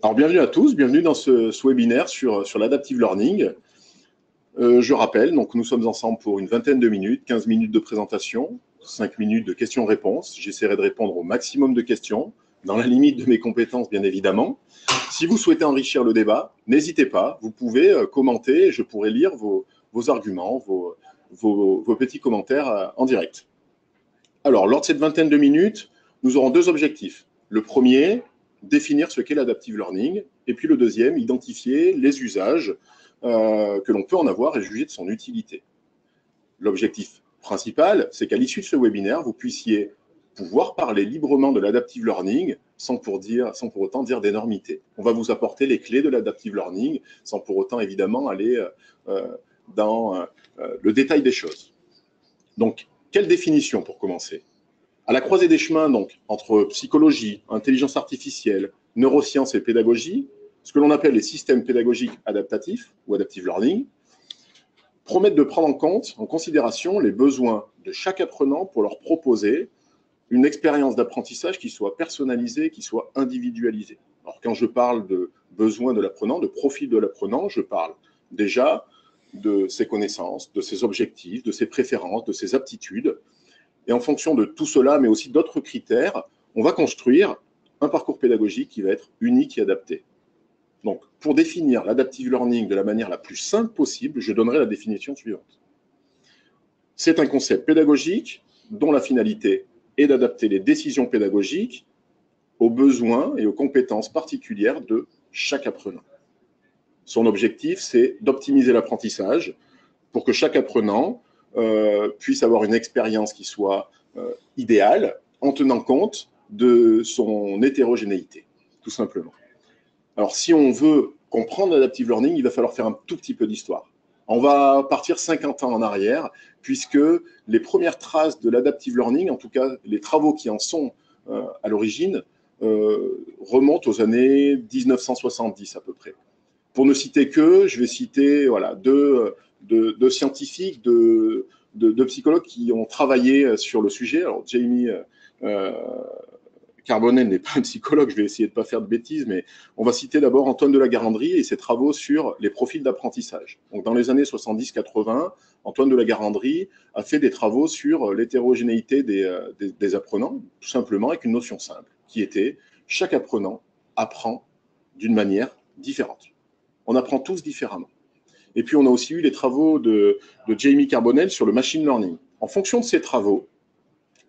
Alors, bienvenue à tous, bienvenue dans ce webinaire sur l'adaptive learning. Je rappelle, donc nous sommes ensemble pour une vingtaine de minutes, 15 minutes de présentation, 5 minutes de questions-réponses. J'essaierai de répondre au maximum de questions, dans la limite de mes compétences, bien évidemment. Si vous souhaitez enrichir le débat, n'hésitez pas, vous pouvez commenter, et je pourrai lire vos arguments, vos petits commentaires en direct. Alors, lors de cette vingtaine de minutes, nous aurons deux objectifs. Le premier, définir ce qu'est l'adaptive learning, et puis le deuxième, identifier les usages que l'on peut en avoir et juger de son utilité. L'objectif principal, c'est qu'à l'issue de ce webinaire, vous puissiez pouvoir parler librement de l'adaptive learning sans pour autant dire d'énormité. On va vous apporter les clés de l'adaptive learning sans pour autant, évidemment, aller dans le détail des choses. Donc, quelle définition pour commencer ? À la croisée des chemins, donc, entre psychologie, intelligence artificielle, neurosciences et pédagogie, ce que l'on appelle les systèmes pédagogiques adaptatifs ou adaptive learning, promettent de prendre en considération les besoins de chaque apprenant pour leur proposer une expérience d'apprentissage qui soit personnalisée, qui soit individualisée. Alors, quand je parle de besoins de l'apprenant, de profil de l'apprenant, je parle déjà de ses connaissances, de ses objectifs, de ses préférences, de ses aptitudes. Et en fonction de tout cela, mais aussi d'autres critères, on va construire un parcours pédagogique qui va être unique et adapté. Donc, pour définir l'adaptive learning de la manière la plus simple possible, je donnerai la définition suivante. C'est un concept pédagogique dont la finalité est d'adapter les décisions pédagogiques aux besoins et aux compétences particulières de chaque apprenant. Son objectif, c'est d'optimiser l'apprentissage pour que chaque apprenant puisse avoir une expérience qui soit idéale en tenant compte de son hétérogénéité, tout simplement. Alors, si on veut comprendre l'adaptive learning, il va falloir faire un tout petit peu d'histoire. On va partir 50 ans en arrière, puisque les premières traces de l'adaptive learning, en tout cas les travaux qui en sont à l'origine, remontent aux années 1970 à peu près. Pour ne citer que, je vais citer voilà, deux scientifiques, de psychologues qui ont travaillé sur le sujet. Alors, Jamie Carbonell n'est pas un psychologue, je vais essayer de ne pas faire de bêtises, mais on va citer d'abord Antoine de la Garandrie et ses travaux sur les profils d'apprentissage. Donc, dans les années 70-80, Antoine de la Garandrie a fait des travaux sur l'hétérogénéité des apprenants, tout simplement avec une notion simple, qui était chaque apprenant apprend d'une manière différente. On apprend tous différemment. Et puis, on a aussi eu les travaux de Jamie Carbonell sur le machine learning. En fonction de ces travaux,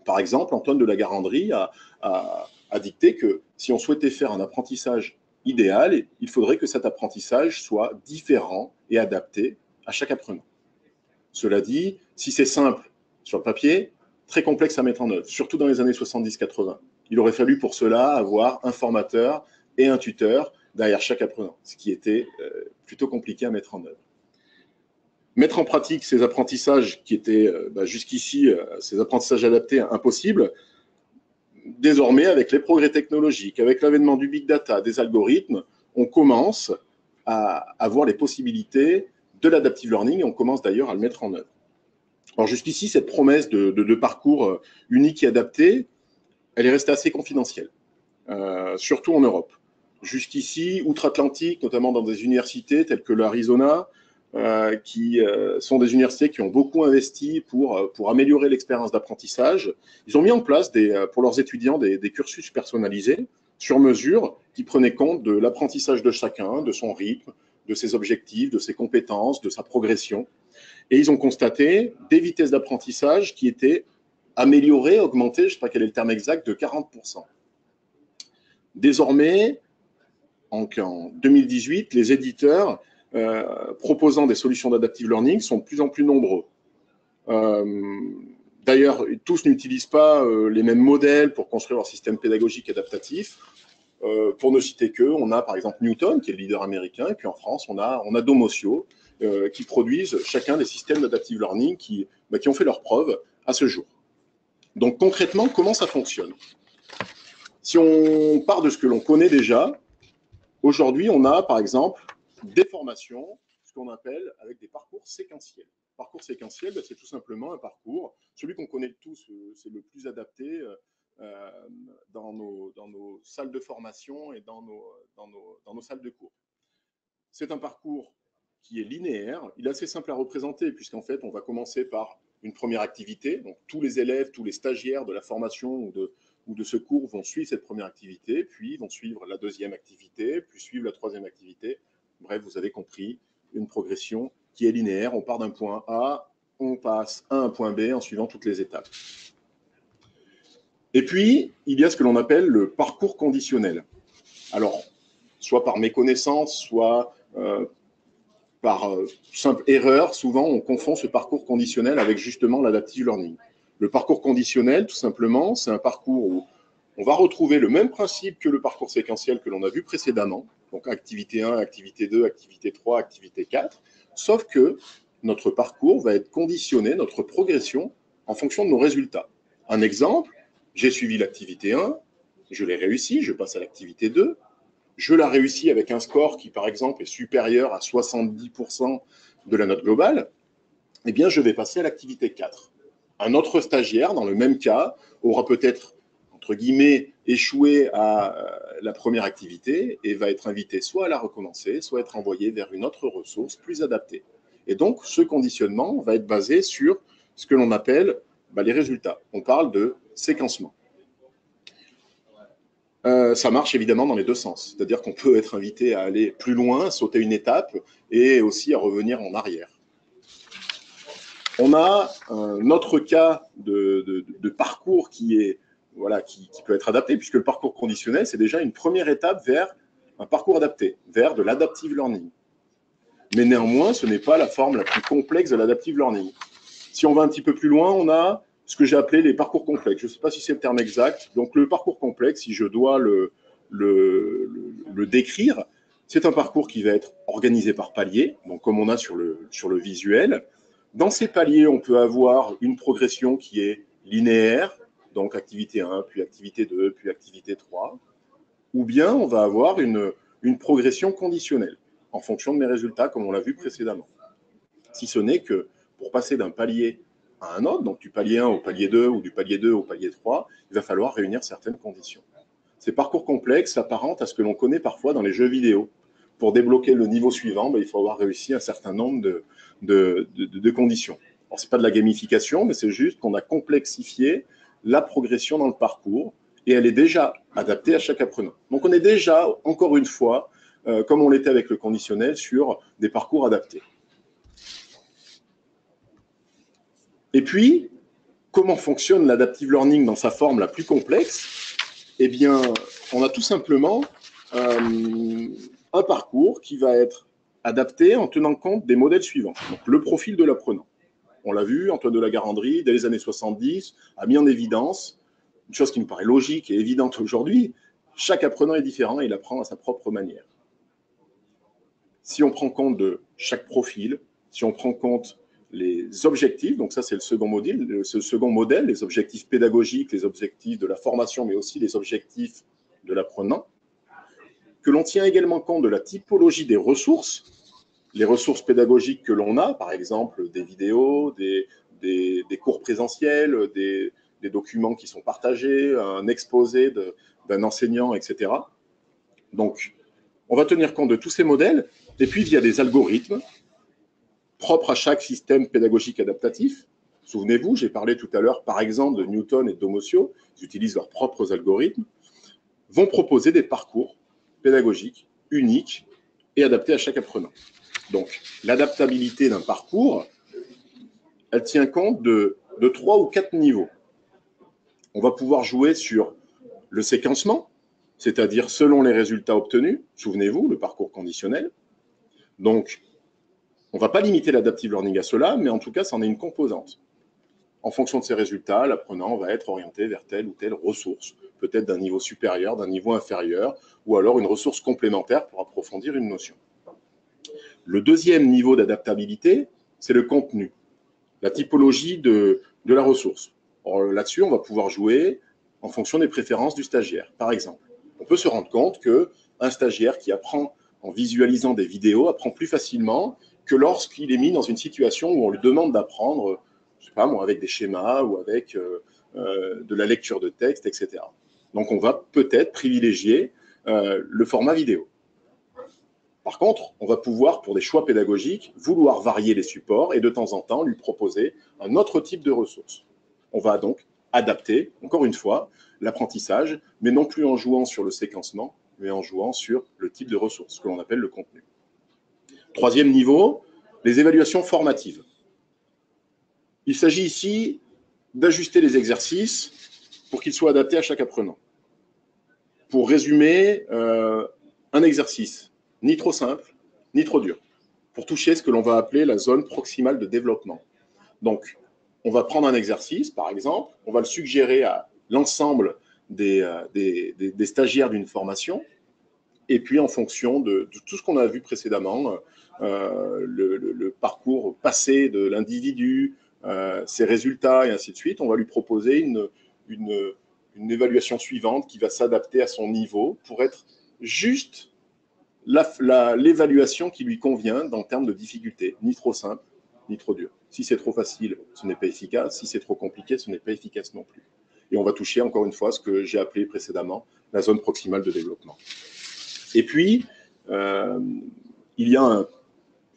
par exemple, Antoine de la Garandrie a dicté que si on souhaitait faire un apprentissage idéal, il faudrait que cet apprentissage soit différent et adapté à chaque apprenant. Cela dit, si c'est simple sur le papier, très complexe à mettre en œuvre, surtout dans les années 70-80. Il aurait fallu pour cela avoir un formateur et un tuteur derrière chaque apprenant, ce qui était plutôt compliqué à mettre en œuvre. Mettre en pratique ces apprentissages qui étaient jusqu'ici, ces apprentissages adaptés impossibles, désormais, avec les progrès technologiques, avec l'avènement du big data, des algorithmes, on commence à avoir les possibilités de l'adaptive learning et on commence d'ailleurs à le mettre en œuvre. Alors jusqu'ici, cette promesse de parcours unique et adapté, elle est restée assez confidentielle, surtout en Europe. Jusqu'ici, outre-Atlantique, notamment dans des universités telles que l'Arizona, qui sont des universités qui ont beaucoup investi pour améliorer l'expérience d'apprentissage. Ils ont mis en place pour leurs étudiants des cursus personnalisés sur mesure qui prenaient compte de l'apprentissage de chacun, de son rythme, de ses objectifs, de ses compétences, de sa progression. Et ils ont constaté des vitesses d'apprentissage qui étaient améliorées, augmentées, je ne sais pas quel est le terme exact, de 40%. Désormais, en 2018, les éditeurs proposant des solutions d'adaptive learning sont de plus en plus nombreux. D'ailleurs, tous n'utilisent pas les mêmes modèles pour construire leur système pédagogique adaptatif. Pour ne citer que, on a par exemple Newton, qui est le leader américain, et puis en France, on a Domotio, qui produisent chacun des systèmes d'adaptive learning qui ont fait leurs preuves à ce jour. Donc concrètement, comment ça fonctionne ? Si on part de ce que l'on connaît déjà, aujourd'hui, on a par exemple des formations, ce qu'on appelle avec des parcours séquentiels. Parcours séquentiel, c'est tout simplement un parcours, celui qu'on connaît tous, c'est le plus adapté, dans nos salles de formation et dans nos salles de cours. C'est un parcours qui est linéaire, il est assez simple à représenter, puisqu'en fait, on va commencer par une première activité. Donc, tous les élèves, tous les stagiaires de la formation ou de ce cours vont suivre cette première activité, puis vont suivre la deuxième activité, puis suivre la troisième activité. Bref, vous avez compris, une progression qui est linéaire. On part d'un point A, on passe à un point B en suivant toutes les étapes. Et puis, il y a ce que l'on appelle le parcours conditionnel. Alors, soit par méconnaissance, soit par simple erreur, souvent on confond ce parcours conditionnel avec justement l'adaptive learning. Le parcours conditionnel, tout simplement, c'est un parcours où on va retrouver le même principe que le parcours séquentiel que l'on a vu précédemment, donc activité 1, activité 2, activité 3, activité 4, sauf que notre parcours va être conditionné, notre progression, en fonction de nos résultats. Un exemple, j'ai suivi l'activité 1, je l'ai réussi, je passe à l'activité 2, je la réussis avec un score qui, par exemple, est supérieur à 70% de la note globale, eh bien, je vais passer à l'activité 4. Un autre stagiaire, dans le même cas, aura peut-être, entre guillemets, échoué à la première activité et va être invité soit à la recommencer, soit être envoyé vers une autre ressource plus adaptée. Et donc, ce conditionnement va être basé sur ce que l'on appelle les résultats. On parle de séquencement. Ça marche évidemment dans les deux sens. C'est-à-dire qu'on peut être invité à aller plus loin, sauter une étape et aussi à revenir en arrière. On a un autre cas de parcours qui peut être adapté, puisque le parcours conditionnel, c'est déjà une première étape vers un parcours adapté, vers de l'adaptive learning. Mais néanmoins, ce n'est pas la forme la plus complexe de l'adaptive learning. Si on va un petit peu plus loin, on a ce que j'ai appelé les parcours complexes. Je ne sais pas si c'est le terme exact. Donc, le parcours complexe, si je dois le décrire, c'est un parcours qui va être organisé par paliers, donc comme on a sur le visuel. Dans ces paliers, on peut avoir une progression qui est linéaire, donc activité 1, puis activité 2, puis activité 3. Ou bien on va avoir une progression conditionnelle, en fonction de mes résultats, comme on l'a vu précédemment. Si ce n'est que pour passer d'un palier à un autre, donc du palier 1 au palier 2 ou du palier 2 au palier 3, il va falloir réunir certaines conditions. Ces parcours complexes s'apparentent à ce que l'on connaît parfois dans les jeux vidéo. Pour débloquer le niveau suivant, il faut avoir réussi un certain nombre de conditions. Alors, ce n'est pas de la gamification, mais c'est juste qu'on a complexifié la progression dans le parcours et elle est déjà adaptée à chaque apprenant. Donc, on est déjà, encore une fois, comme on l'était avec le conditionnel, sur des parcours adaptés. Et puis, comment fonctionne l'adaptive learning dans sa forme la plus complexe? Eh bien, on a tout simplement un parcours qui va être adapté en tenant compte des modèles suivants. Donc, le profil de l'apprenant. On l'a vu, Antoine de la Garandrie, dès les années 70, a mis en évidence une chose qui me paraît logique et évidente aujourd'hui. Chaque apprenant est différent et il apprend à sa propre manière. Si on prend compte de chaque profil, si on prend compte les objectifs, donc ça c'est le second modèle, les objectifs pédagogiques, les objectifs de la formation, mais aussi les objectifs de l'apprenant, que l'on tient également compte de la typologie des ressources, les ressources pédagogiques que l'on a, par exemple des vidéos, des cours présentiels, des documents qui sont partagés, un exposé d'un enseignant, etc. Donc, on va tenir compte de tous ces modèles, et puis via des algorithmes propres à chaque système pédagogique adaptatif. Souvenez-vous, j'ai parlé tout à l'heure, par exemple, de Newton et d'Homosio, ils utilisent leurs propres algorithmes, vont proposer des parcours pédagogiques uniques et adaptés à chaque apprenant. Donc, l'adaptabilité d'un parcours, elle tient compte de 3 ou 4 niveaux. On va pouvoir jouer sur le séquencement, c'est-à-dire selon les résultats obtenus, souvenez-vous, le parcours conditionnel. Donc, on ne va pas limiter l'adaptive learning à cela, mais en tout cas, c'en est une composante. En fonction de ces résultats, l'apprenant va être orienté vers telle ou telle ressource, peut-être d'un niveau supérieur, d'un niveau inférieur, ou alors une ressource complémentaire pour approfondir une notion. Le deuxième niveau d'adaptabilité, c'est le contenu, la typologie de la ressource. Là-dessus, on va pouvoir jouer en fonction des préférences du stagiaire. Par exemple, on peut se rendre compte qu'un stagiaire qui apprend en visualisant des vidéos apprend plus facilement que lorsqu'il est mis dans une situation où on lui demande d'apprendre, je sais pas moi, avec des schémas ou avec de la lecture de texte, etc. Donc, on va peut-être privilégier le format vidéo. Par contre, on va pouvoir, pour des choix pédagogiques, vouloir varier les supports et de temps en temps lui proposer un autre type de ressources. On va donc adapter, encore une fois, l'apprentissage, mais non plus en jouant sur le séquencement, mais en jouant sur le type de ressources, ce que l'on appelle le contenu. Troisième niveau, les évaluations formatives. Il s'agit ici d'ajuster les exercices pour qu'ils soient adaptés à chaque apprenant. Pour résumer, un exercice ni trop simple, ni trop dur, pour toucher ce que l'on va appeler la zone proximale de développement. Donc, on va prendre un exercice, par exemple, on va le suggérer à l'ensemble des stagiaires d'une formation, et puis en fonction de tout ce qu'on a vu précédemment, le parcours passé de l'individu, ses résultats, et ainsi de suite, on va lui proposer une évaluation suivante qui va s'adapter à son niveau pour être juste l'évaluation qui lui convient en termes de difficulté, ni trop simple, ni trop dur. Si c'est trop facile, ce n'est pas efficace. Si c'est trop compliqué, ce n'est pas efficace non plus. Et on va toucher, encore une fois, ce que j'ai appelé précédemment la zone proximale de développement. Et puis, il y a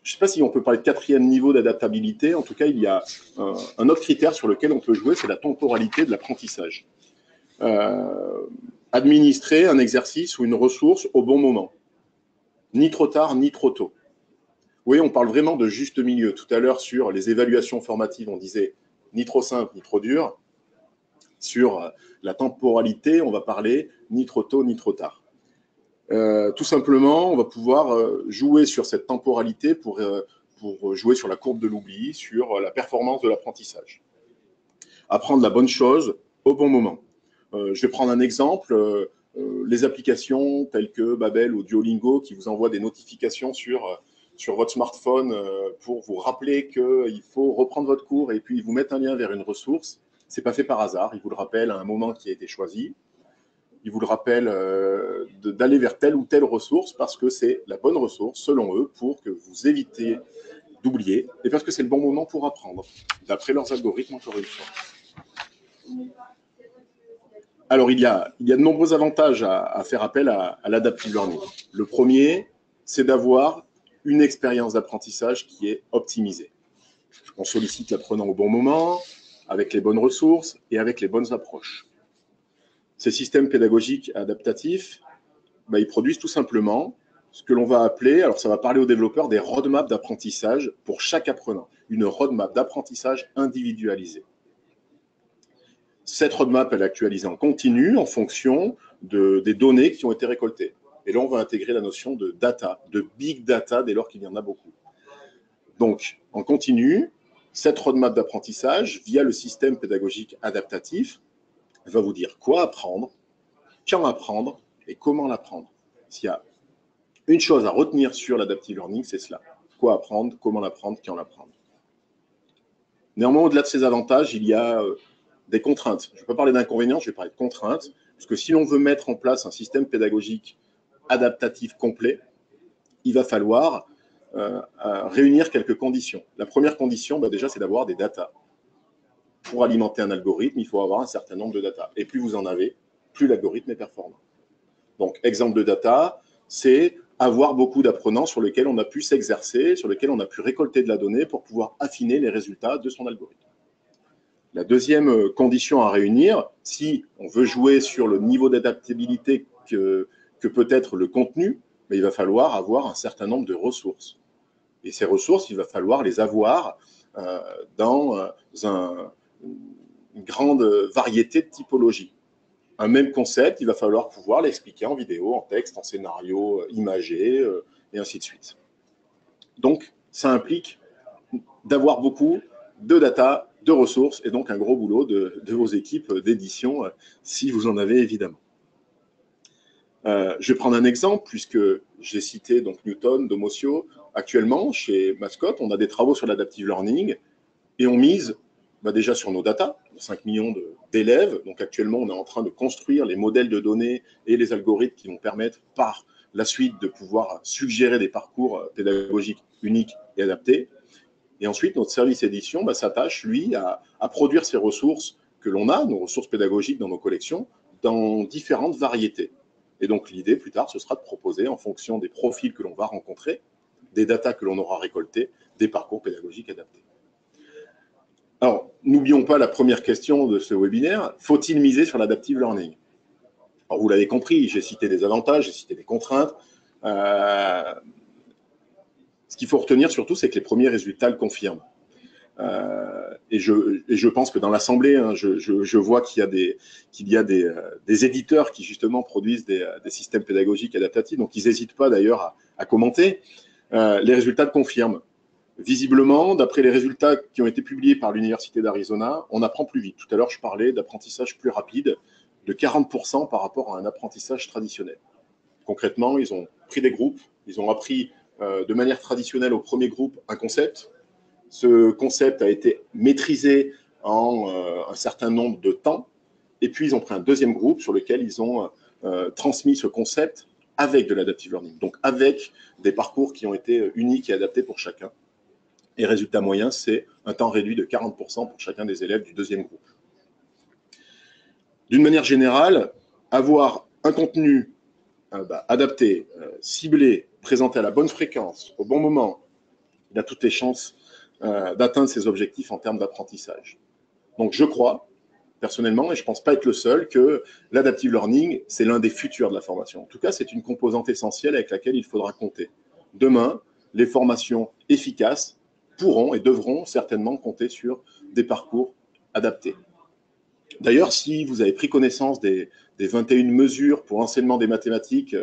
je ne sais pas si on peut parler de quatrième niveau d'adaptabilité. En tout cas, il y a un autre critère sur lequel on peut jouer, c'est la temporalité de l'apprentissage. Administrer un exercice ou une ressource au bon moment. Ni trop tard, ni trop tôt. Oui, on parle vraiment de juste milieu. Tout à l'heure, sur les évaluations formatives, on disait ni trop simple, ni trop dur. Sur la temporalité, on va parler ni trop tôt, ni trop tard. Tout simplement, on va pouvoir jouer sur cette temporalité pour jouer sur la courbe de l'oubli, sur la performance de l'apprentissage. Apprendre la bonne chose au bon moment. Je vais prendre un exemple. Les applications telles que Babel ou Duolingo qui vous envoient des notifications sur votre smartphone pour vous rappeler qu'il faut reprendre votre cours et puis ils vous mettent un lien vers une ressource. Ce n'est pas fait par hasard. Ils vous le rappellent à un moment qui a été choisi. Ils vous le rappellent d'aller vers telle ou telle ressource parce que c'est la bonne ressource, selon eux, pour que vous évitez d'oublier et parce que c'est le bon moment pour apprendre, d'après leurs algorithmes, encore une fois. Alors, il y a de nombreux avantages à faire appel à l'adaptive learning. Le premier, c'est d'avoir une expérience d'apprentissage qui est optimisée. On sollicite l'apprenant au bon moment, avec les bonnes ressources et avec les bonnes approches. Ces systèmes pédagogiques adaptatifs, ils produisent tout simplement ce que l'on va appeler, alors ça va parler aux développeurs, des roadmaps d'apprentissage pour chaque apprenant. Une roadmap d'apprentissage individualisée. Cette roadmap, elle est actualisée en continu en fonction des données qui ont été récoltées. Et là, on va intégrer la notion de data, de big data, dès lors qu'il y en a beaucoup. Donc, en continu, cette roadmap d'apprentissage, via le système pédagogique adaptatif, va vous dire quoi apprendre, quand apprendre et comment l'apprendre. S'il y a une chose à retenir sur l'adaptive learning, c'est cela. Quoi apprendre, comment l'apprendre, quand l'apprendre. Néanmoins, au-delà de ces avantages, il y a des contraintes. Je ne vais pas parler d'inconvénients, je vais parler de contraintes, parce que si l'on veut mettre en place un système pédagogique adaptatif complet, il va falloir réunir quelques conditions. La première condition, déjà, c'est d'avoir des data. Pour alimenter un algorithme, il faut avoir un certain nombre de data. Et plus vous en avez, plus l'algorithme est performant. Donc, exemple de data, c'est avoir beaucoup d'apprenants sur lesquels on a pu s'exercer, sur lesquels on a pu récolter de la donnée pour pouvoir affiner les résultats de son algorithme. La deuxième condition à réunir, si on veut jouer sur le niveau d'adaptabilité que peut être le contenu, il va falloir avoir un certain nombre de ressources. Et ces ressources, il va falloir les avoir dans une grande variété de typologies. Un même concept, il va falloir pouvoir l'expliquer en vidéo, en texte, en scénario imagé, et ainsi de suite. Donc, ça implique d'avoir beaucoup de data, de ressources, et donc un gros boulot de vos équipes d'édition, si vous en avez évidemment. Je vais prendre un exemple, puisque j'ai cité donc Newton, Domosio. Actuellement, chez Mascot, on a des travaux sur l'adaptive learning, et on mise déjà sur nos data, 5 millions d'élèves. Donc actuellement, on est en train de construire les modèles de données et les algorithmes qui vont permettre par la suite de pouvoir suggérer des parcours pédagogiques uniques et adaptés. Et ensuite, notre service édition s'attache, lui, à produire ces ressources que l'on a, nos ressources pédagogiques dans nos collections, dans différentes variétés. Et donc l'idée plus tard, ce sera de proposer, en fonction des profils que l'on va rencontrer, des datas que l'on aura récoltées, des parcours pédagogiques adaptés. Alors, n'oublions pas la première question de ce webinaire, faut-il miser sur l'adaptive learning? Alors, vous l'avez compris, j'ai cité des avantages, j'ai cité des contraintes. Ce qu'il faut retenir surtout, c'est que les premiers résultats le confirment. Et je pense que dans l'Assemblée, hein, je vois qu'il y a des éditeurs qui justement produisent des systèmes pédagogiques adaptatifs, donc ils n'hésitent pas d'ailleurs à commenter. Les résultats le confirment. Visiblement, d'après les résultats qui ont été publiés par l'Université d'Arizona, on apprend plus vite. Tout à l'heure, je parlais d'apprentissage plus rapide, de 40% par rapport à un apprentissage traditionnel. Concrètement, ils ont pris des groupes, ils ont appris de manière traditionnelle au premier groupe un concept. Ce concept a été maîtrisé en un certain nombre de temps, et puis ils ont pris un deuxième groupe sur lequel ils ont transmis ce concept avec de l'adaptive learning, donc avec des parcours qui ont été uniques et adaptés pour chacun. Et résultat moyen, c'est un temps réduit de 40% pour chacun des élèves du deuxième groupe. D'une manière générale, avoir un contenu adapté, ciblé, présenté à la bonne fréquence, au bon moment, il a toutes les chances d'atteindre ses objectifs en termes d'apprentissage. Donc je crois, personnellement, et je ne pense pas être le seul, que l'adaptive learning, c'est l'un des futurs de la formation. En tout cas, c'est une composante essentielle avec laquelle il faudra compter. Demain, les formations efficaces pourront et devront certainement compter sur des parcours adaptés. D'ailleurs, si vous avez pris connaissance des 21 mesures pour l'enseignement des mathématiques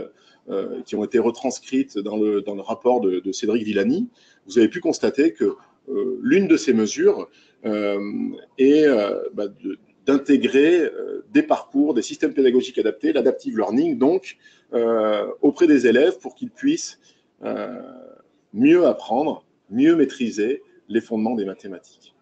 qui ont été retranscrites dans le rapport de Cédric Villani, vous avez pu constater que l'une de ces mesures est d'intégrer des parcours, des systèmes pédagogiques adaptés, l'adaptive learning, donc auprès des élèves pour qu'ils puissent mieux apprendre, mieux maîtriser les fondements des mathématiques.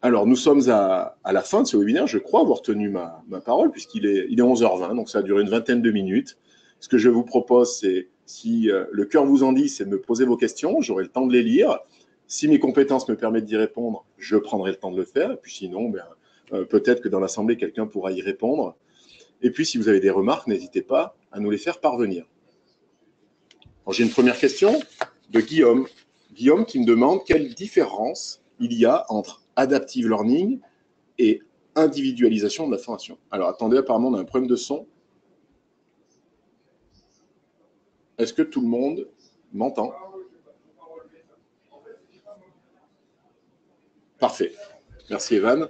Alors, nous sommes à la fin de ce webinaire. Je crois avoir tenu ma parole, puisqu'il est 11h20, donc ça a duré une vingtaine de minutes. Ce que je vous propose, c'est, si le cœur vous en dit, c'est de me poser vos questions. J'aurai le temps de les lire. Si mes compétences me permettent d'y répondre, je prendrai le temps de le faire. Et puis sinon, peut-être que dans l'Assemblée, quelqu'un pourra y répondre. Et puis, si vous avez des remarques, n'hésitez pas à nous les faire parvenir. J'ai une première question de Guillaume. Guillaume qui me demande quelle différence il y a entre adaptive learning et individualisation de la formation. Alors, attendez, apparemment, on a un problème de son. Est-ce que tout le monde m'entend? Parfait. Merci, Evan.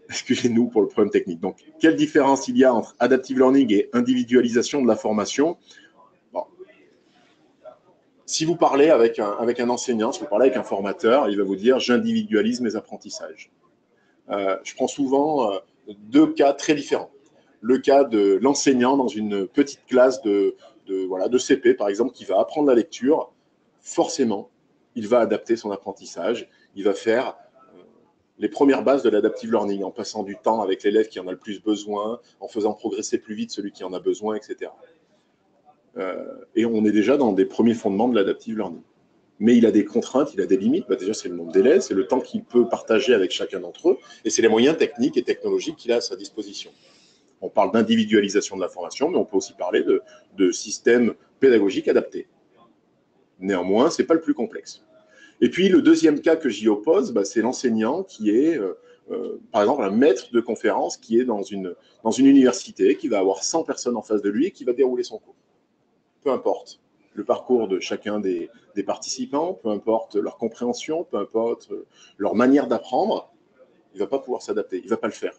Excusez-nous pour le problème technique. Donc, quelle différence il y a entre adaptive learning et individualisation de la formation? Bon. Si vous parlez avec un enseignant, si vous parlez avec un formateur, il va vous dire « j'individualise mes apprentissages ». Je prends souvent deux cas très différents. Le cas de l'enseignant dans une petite classe de CP, par exemple, qui va apprendre la lecture, forcément, il va adapter son apprentissage, il va faire les premières bases de l'adaptive learning, en passant du temps avec l'élève qui en a le plus besoin, en faisant progresser plus vite celui qui en a besoin, etc. Et on est déjà dans des premiers fondements de l'adaptive learning. Mais il a des contraintes, il a des limites. Déjà, c'est le nombre d'élèves, c'est le temps qu'il peut partager avec chacun d'entre eux, et c'est les moyens techniques et technologiques qu'il a à sa disposition. On parle d'individualisation de la formation, mais on peut aussi parler de systèmes pédagogiques adaptés. Néanmoins, ce n'est pas le plus complexe. Et puis, le deuxième cas que j'y oppose, c'est l'enseignant qui est, par exemple, un maître de conférence qui est dans une université, qui va avoir 100 personnes en face de lui et qui va dérouler son cours. Peu importe le parcours de chacun des participants, peu importe leur compréhension, peu importe leur manière d'apprendre, il ne va pas pouvoir s'adapter, il ne va pas le faire.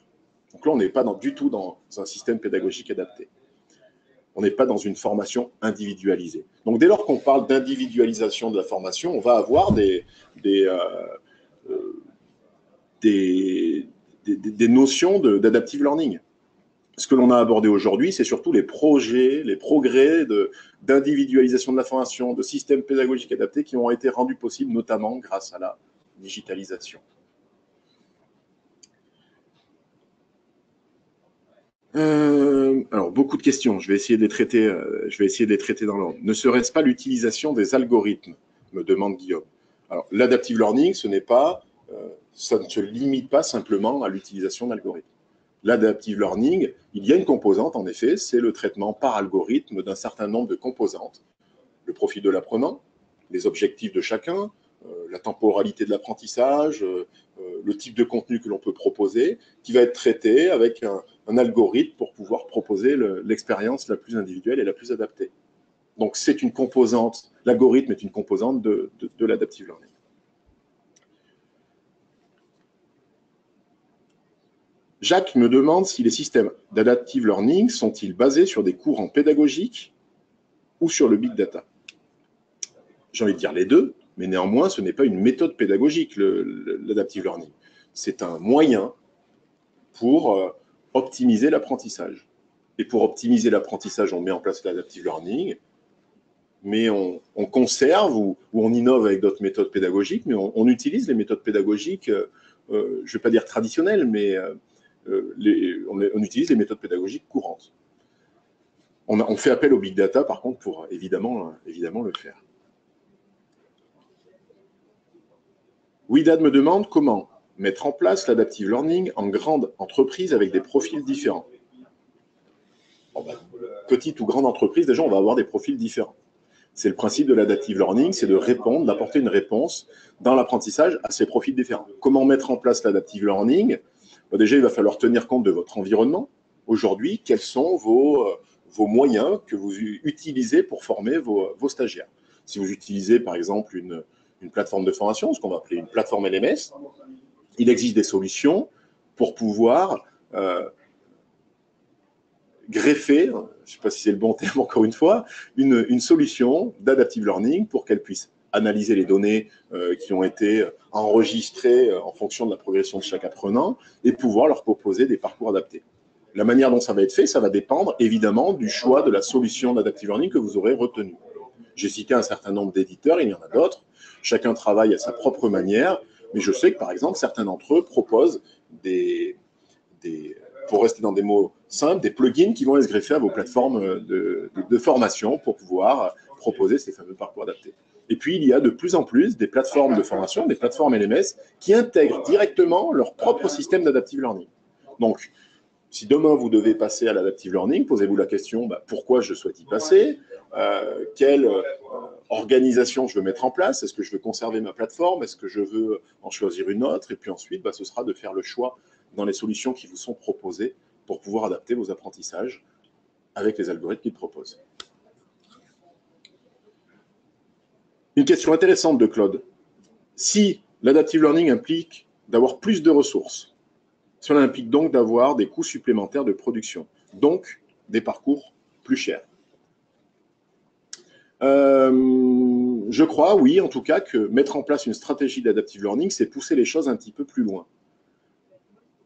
Donc là, on n'est pas du tout dans un système pédagogique adapté. On n'est pas dans une formation individualisée. Donc dès lors qu'on parle d'individualisation de la formation, on va avoir des notions d'adaptive learning. Ce que l'on a abordé aujourd'hui, c'est surtout les projets, les progrès d'individualisation de la formation, de systèmes pédagogiques adaptés qui ont été rendus possibles notamment grâce à la digitalisation. Alors, beaucoup de questions, je vais essayer de les traiter dans l'ordre. Ne serait-ce pas l'utilisation des algorithmes, me demande Guillaume. Alors, l'adaptive learning, ce n'est pas ça ne se limite pas simplement à l'utilisation d'algorithmes. L'adaptive learning, il y a une composante, en effet, c'est le traitement par algorithme d'un certain nombre de composantes. Le profil de l'apprenant, les objectifs de chacun, la temporalité de l'apprentissage, le type de contenu que l'on peut proposer, qui va être traité avec un algorithme pour pouvoir proposer l'expérience la plus individuelle et la plus adaptée. Donc c'est une composante, l'algorithme est une composante de l'adaptive learning. Jacques me demande si les systèmes d'adaptive learning sont-ils basés sur des courants pédagogiques ou sur le big data. J'ai envie de dire les deux, mais néanmoins, ce n'est pas une méthode pédagogique, l'adaptive learning. C'est un moyen pour optimiser l'apprentissage. Et pour optimiser l'apprentissage, on met en place l'adaptive learning, mais on conserve ou on innove avec d'autres méthodes pédagogiques, mais on utilise les méthodes pédagogiques, je ne vais pas dire traditionnelles, mais on utilise les méthodes pédagogiques courantes. On fait appel au big data, par contre, pour évidemment le faire. Widad me demande comment mettre en place l'adaptive learning en grande entreprise avec des profils différents. Bon, ben, petite ou grande entreprise, déjà, on va avoir des profils différents. C'est le principe de l'adaptive learning, c'est de répondre, d'apporter une réponse dans l'apprentissage à ces profils différents. Comment mettre en place l'adaptive learning? Ben, déjà, il va falloir tenir compte de votre environnement. Aujourd'hui, quels sont vos moyens que vous utilisez pour former vos stagiaires? Si vous utilisez, par exemple, une plateforme de formation, ce qu'on va appeler une plateforme LMS, il existe des solutions pour pouvoir greffer, je ne sais pas si c'est le bon terme encore une fois, une solution d'adaptive learning pour qu'elle puisse analyser les données qui ont été enregistrées en fonction de la progression de chaque apprenant et pouvoir leur proposer des parcours adaptés. La manière dont ça va être fait, ça va dépendre évidemment du choix de la solution d'adaptive learning que vous aurez retenue. J'ai cité un certain nombre d'éditeurs, il y en a d'autres. Chacun travaille à sa propre manière, mais je sais que, par exemple, certains d'entre eux proposent pour rester dans des mots simples, des plugins qui vont se greffer à vos plateformes de formation pour pouvoir proposer ces fameux parcours adaptés. Et puis, il y a de plus en plus des plateformes de formation, des plateformes LMS, qui intègrent directement leur propre système d'adaptive learning. Donc, si demain vous devez passer à l'adaptive learning, posez-vous la question, pourquoi je souhaite y passer, quelle organisation je veux mettre en place, est-ce que je veux conserver ma plateforme, est-ce que je veux en choisir une autre, et puis ensuite, ce sera de faire le choix dans les solutions qui vous sont proposées pour pouvoir adapter vos apprentissages avec les algorithmes qu'ils proposent. Une question intéressante de Claude. Si l'adaptive learning implique d'avoir plus de ressources, cela implique donc d'avoir des coûts supplémentaires de production, donc des parcours plus chers. Je crois, oui, en tout cas, que mettre en place une stratégie d'adaptive learning, c'est pousser les choses un petit peu plus loin.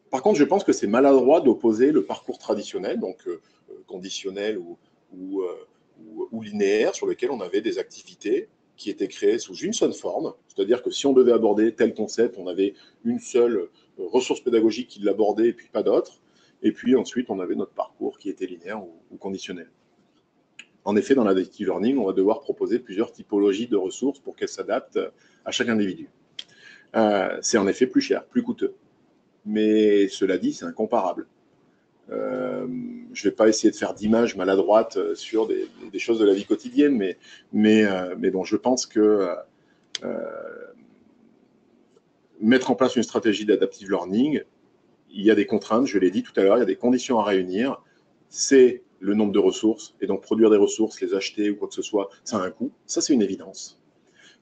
Par contre, je pense que c'est maladroit d'opposer le parcours traditionnel, donc conditionnel ou linéaire, sur lequel on avait des activités qui étaient créées sous une seule forme, c'est-à-dire que si on devait aborder tel concept, on avait une seule ressource pédagogique qui l'abordait et puis pas d'autres, et puis ensuite on avait notre parcours qui était linéaire ou conditionnel. En effet, dans l'adaptive learning, on va devoir proposer plusieurs typologies de ressources pour qu'elles s'adaptent à chaque individu. C'est en effet plus cher, plus coûteux. Mais cela dit, c'est incomparable. Je ne vais pas essayer de faire d'image maladroite sur des choses de la vie quotidienne, mais bon, je pense que mettre en place une stratégie d'adaptive learning, il y a des contraintes, je l'ai dit tout à l'heure, il y a des conditions à réunir. C'est le nombre de ressources, et donc produire des ressources, les acheter ou quoi que ce soit, ça a un coût. Ça, c'est une évidence.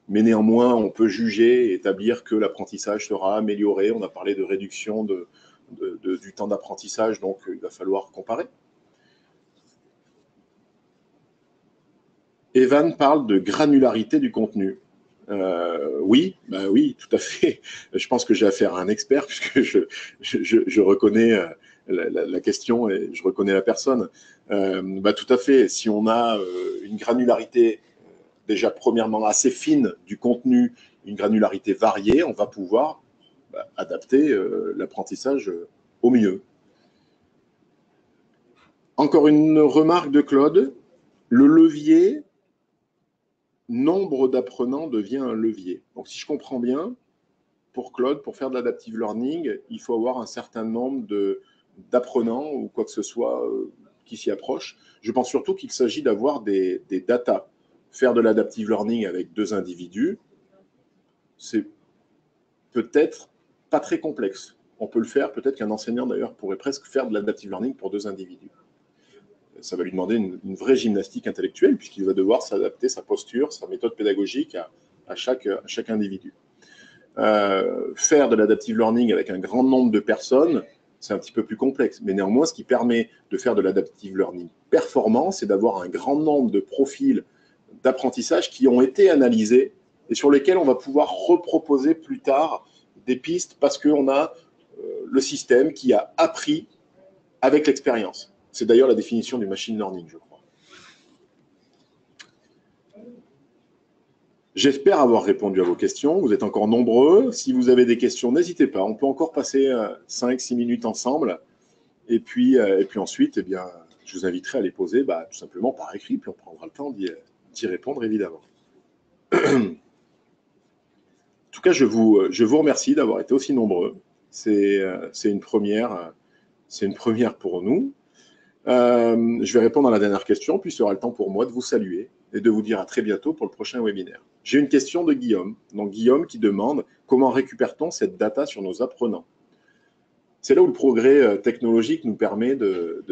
Mais néanmoins, on peut juger et établir que l'apprentissage sera amélioré. On a parlé de réduction du temps d'apprentissage, donc il va falloir comparer. Evan parle de granularité du contenu. Oui, oui, tout à fait. Je pense que j'ai affaire à un expert, puisque je reconnais la question et je reconnais la personne. Tout à fait. Si on a une granularité déjà premièrement assez fine du contenu, une granularité variée, on va pouvoir adapter l'apprentissage au mieux. Encore une remarque de Claude, le levier, nombre d'apprenants devient un levier. Donc si je comprends bien, pour Claude, pour faire de l'adaptive learning, il faut avoir un certain nombre d'apprenants ou quoi que ce soit qui s'y approche. Je pense surtout qu'il s'agit d'avoir des datas. Faire de l'adaptive learning avec 2 individus, c'est peut-être pas très complexe. On peut le faire, peut-être qu'un enseignant d'ailleurs pourrait presque faire de l'adaptive learning pour 2 individus. Ça va lui demander une vraie gymnastique intellectuelle puisqu'il va devoir s'adapter sa posture, sa méthode pédagogique à chaque individu. Faire de l'adaptive learning avec un grand nombre de personnes, c'est un petit peu plus complexe. Mais néanmoins, ce qui permet de faire de l'adaptive learning performant, c'est d'avoir un grand nombre de profils d'apprentissage qui ont été analysés et sur lesquels on va pouvoir reproposer plus tard des pistes parce qu'on a le système qui a appris avec l'expérience. C'est d'ailleurs la définition du machine learning, je crois. J'espère avoir répondu à vos questions. Vous êtes encore nombreux. Si vous avez des questions, n'hésitez pas. On peut encore passer 5-6 minutes ensemble. Et puis ensuite, eh bien, je vous inviterai à les poser tout simplement par écrit, puis on prendra le temps d'y répondre, évidemment. En tout cas, je vous remercie d'avoir été aussi nombreux. C'est une première pour nous. Je vais répondre à la dernière question, puis ce sera le temps pour moi de vous saluer et de vous dire à très bientôt pour le prochain webinaire. J'ai une question de Guillaume. Donc Guillaume qui demande comment récupère-t-on cette data sur nos apprenants? C'est là où le progrès technologique nous permet de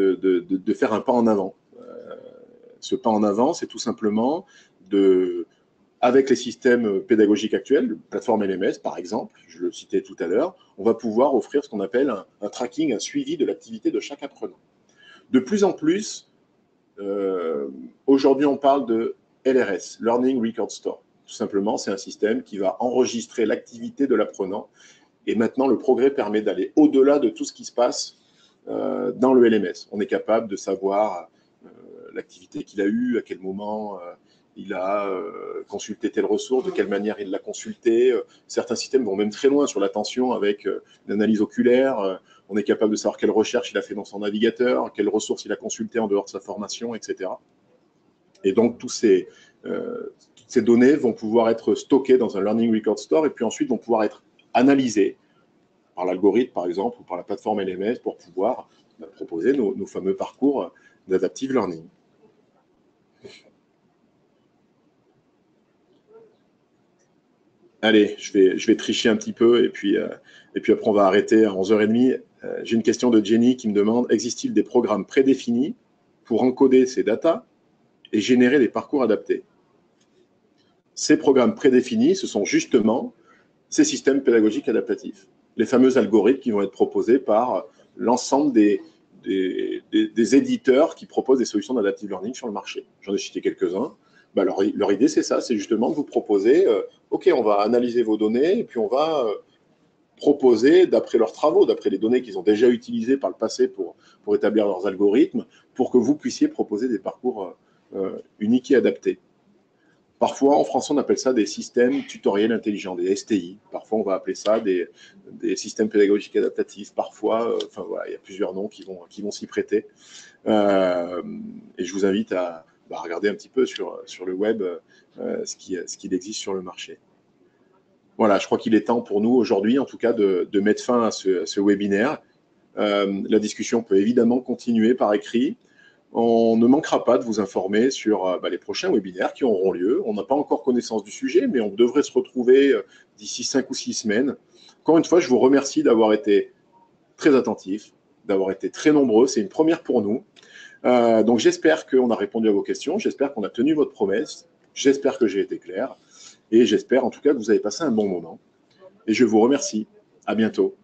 faire un pas en avant. Ce pas en avant, c'est tout simplement avec les systèmes pédagogiques actuels, plateforme LMS par exemple, je le citais tout à l'heure, on va pouvoir offrir ce qu'on appelle un tracking, un suivi de l'activité de chaque apprenant. De plus en plus, aujourd'hui on parle de LRS, Learning Record Store. Tout simplement, c'est un système qui va enregistrer l'activité de l'apprenant. Et maintenant, le progrès permet d'aller au-delà de tout ce qui se passe dans le LMS. On est capable de savoir l'activité qu'il a eue, à quel moment il a consulté telle ressource, de quelle manière il l'a consulté. Certains systèmes vont même très loin sur l'attention avec une analyse oculaire. On est capable de savoir quelle recherche il a fait dans son navigateur, quelles ressources il a consultées en dehors de sa formation, etc. Et donc, toutes ces données vont pouvoir être stockées dans un Learning Record Store et puis ensuite vont pouvoir être analysées par l'algorithme, par exemple, ou par la plateforme LMS pour pouvoir proposer nos fameux parcours d'adaptive learning. Allez, je vais tricher un petit peu et puis après on va arrêter à 11h30. J'ai une question de Jenny qui me demande, existe-t-il des programmes prédéfinis pour encoder ces datas et générer des parcours adaptés? Ces programmes prédéfinis, ce sont justement ces systèmes pédagogiques adaptatifs, les fameux algorithmes qui vont être proposés par l'ensemble des éditeurs qui proposent des solutions d'adaptive learning sur le marché. J'en ai cité quelques-uns. Leur idée, c'est ça, c'est justement de vous proposer, OK, on va analyser vos données et puis on va proposer, d'après leurs travaux, d'après les données qu'ils ont déjà utilisées par le passé pour établir leurs algorithmes, pour que vous puissiez proposer des parcours uniques et adaptés. Parfois, en français, on appelle ça des systèmes tutoriels intelligents, des STI. Parfois, on va appeler ça des systèmes pédagogiques adaptatifs. Parfois, enfin voilà, il y a plusieurs noms qui vont s'y prêter. Et je vous invite à regarder un petit peu sur le web ce qu'il existe sur le marché. Voilà, je crois qu'il est temps pour nous aujourd'hui, en tout cas, de mettre fin à ce webinaire. La discussion peut évidemment continuer par écrit. On ne manquera pas de vous informer sur les prochains webinaires qui auront lieu. On n'a pas encore connaissance du sujet, mais on devrait se retrouver d'ici 5 ou 6 semaines. Encore une fois, je vous remercie d'avoir été très attentifs, d'avoir été très nombreux. C'est une première pour nous. Donc, j'espère qu'on a répondu à vos questions. J'espère qu'on a tenu votre promesse. J'espère que j'ai été clair. Et j'espère en tout cas que vous avez passé un bon moment. Et je vous remercie. À bientôt.